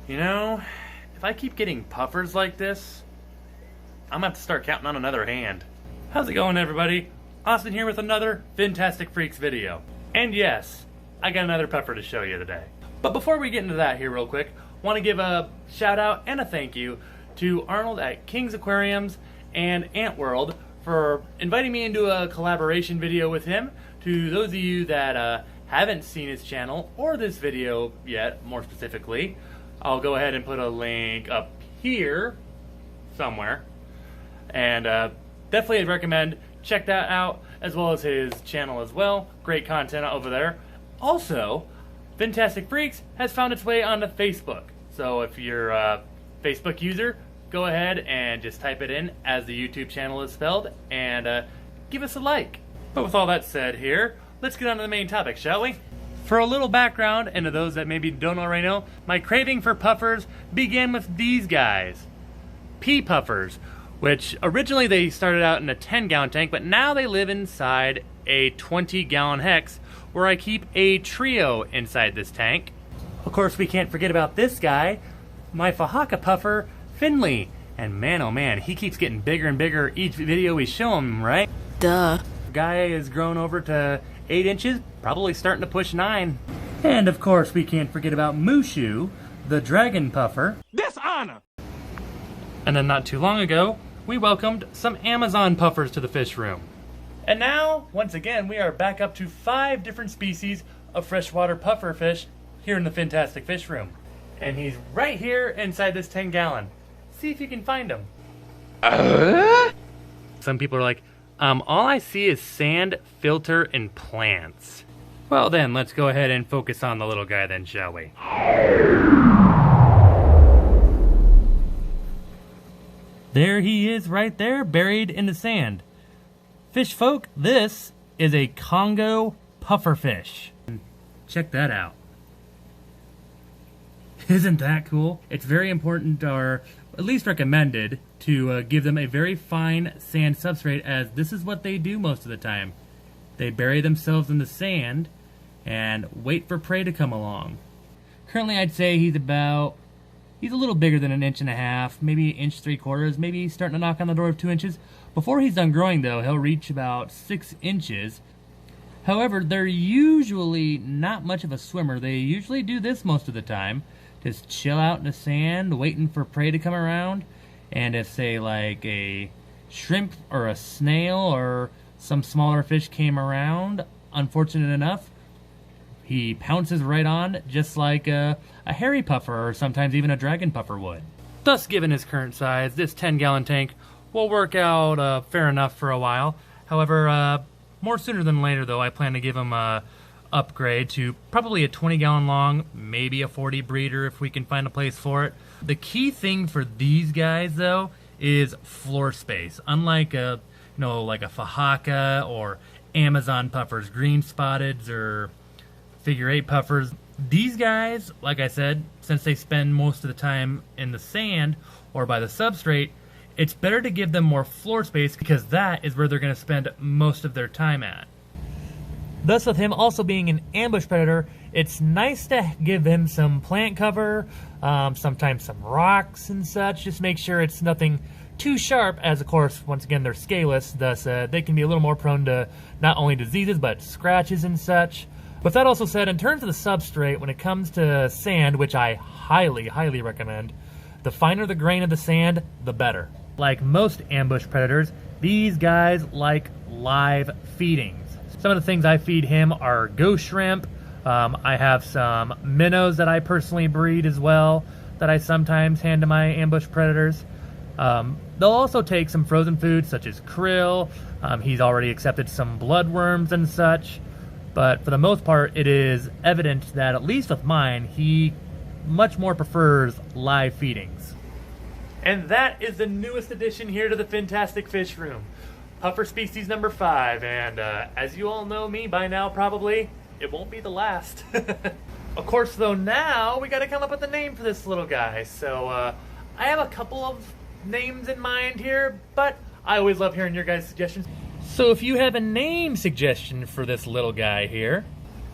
You know, if I keep getting puffers like this, I'm gonna have to start counting on another hand. How's it going, everybody? Austin here with another Fintastic Freaks video. And yes, I got another puffer to show you today. But before we get into that here real quick, want to give a shout out and a thank you to Arnold at King's Aquariums and Ant World for inviting me into a collaboration video with him. To those of you that haven't seen his channel or this video yet, more specifically, I'll go ahead and put a link up here somewhere. And definitely I'd recommend check that out, as well as his channel as well. Great content over there. Also, Fintastic Freaks has found its way onto Facebook. So if you're a Facebook user, go ahead and just type it in as the YouTube channel is spelled and give us a like. But with all that said here, let's get on to the main topic, shall we? For a little background, and to those that maybe don't already know, my craving for puffers began with these guys. Pea puffers, which originally they started out in a 10-gallon tank, but now they live inside a 20-gallon hex, where I keep a trio inside this tank. Of course, we can't forget about this guy, my Freshwater Puffer, Finley. And man, oh man, he keeps getting bigger and bigger each video we show him, right? Duh. Guy has grown over to 8 inches, probably starting to push 9. And of course, we can't forget about Mushu, the dragon puffer. Dishonor! And then not too long ago, we welcomed some Amazon puffers to the fish room. And now, once again, we are back up to 5 different species of freshwater puffer fish here in the Fintastic Fish Room. And he's right here inside this 10-gallon. See if you can find him. Some people are like, all I see is sand, filter, and plants. Well then, let's go ahead and focus on the little guy then, shall we? There he is right there, buried in the sand. Fish folk, this is a Congo pufferfish. Check that out. Isn't that cool? It's very important, or at least recommended, to give them a very fine sand substrate, as this is what they do most of the time. They bury themselves in the sand and wait for prey to come along. Currently I'd say he's a little bigger than 1.5 inches, maybe 1.75 inches, maybe he's starting to knock on the door of 2 inches. Before he's done growing though, he'll reach about 6 inches. However, they're usually not much of a swimmer. They usually do this most of the time. Just chill out in the sand, waiting for prey to come around. And if, say, like a shrimp or a snail or some smaller fish came around, unfortunate enough, he pounces right on, just like a hairy puffer or sometimes even a dragon puffer would. Thus, given his current size, this 10-gallon tank will work out fair enough for a while. However, more sooner than later, though, I plan to give him a upgrade to probably a 20-gallon long, maybe a 40 breeder if we can find a place for it. The key thing for these guys, though, is floor space. Unlike like a Freshwater or Amazon puffers, green spotteds or figure 8 puffers, these guys, like I said, since they spend most of the time in the sand or by the substrate, it's better to give them more floor space because that is where they're going to spend most of their time at. Thus, with him also being an ambush predator, it's nice to give him some plant cover, sometimes some rocks and such. Just make sure it's nothing too sharp, as of course, once again, they're scaleless. Thus, they can be a little more prone to not only diseases, but scratches and such. With that also said, in terms of the substrate, when it comes to sand, which I highly, highly recommend, the finer the grain of the sand, the better. Like most ambush predators, these guys like live feedings. Some of the things I feed him are ghost shrimp. I have some minnows that I personally breed as well that I sometimes hand to my ambush predators. They'll also take some frozen foods such as krill. He's already accepted some bloodworms and such. But for the most part, it is evident that, at least with mine, he much more prefers live feedings. And that is the newest addition here to the Fintastic Fish Room. Puffer species number 5, and as you all know me by now probably, it won't be the last. Of course though, now we gotta come up with a name for this little guy. So I have a couple of names in mind here, but I always love hearing your guys' suggestions. So if you have a name suggestion for this little guy here,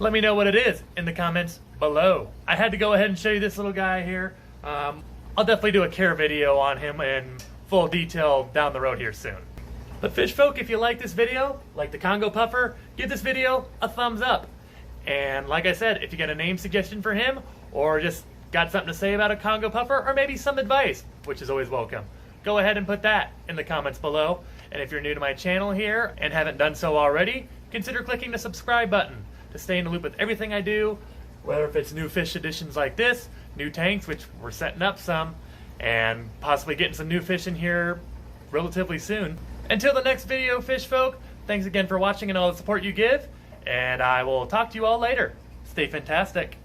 let me know what it is in the comments below. I had to go ahead and show you this little guy here I'll definitely do a care video on him in full detail down the road here soon. But fish folk, if you like this video, like the Congo Puffer, give this video a thumbs up. And like I said, if you got a name suggestion for him, or just got something to say about a Congo Puffer, or maybe some advice, which is always welcome, go ahead and put that in the comments below. And if you're new to my channel here and haven't done so already, consider clicking the subscribe button to stay in the loop with everything I do, whether if it's new fish editions like this, new tanks, which we're setting up some, and possibly getting some new fish in here relatively soon. Until the next video, fish folk, thanks again for watching and all the support you give, and I will talk to you all later. Stay fantastic.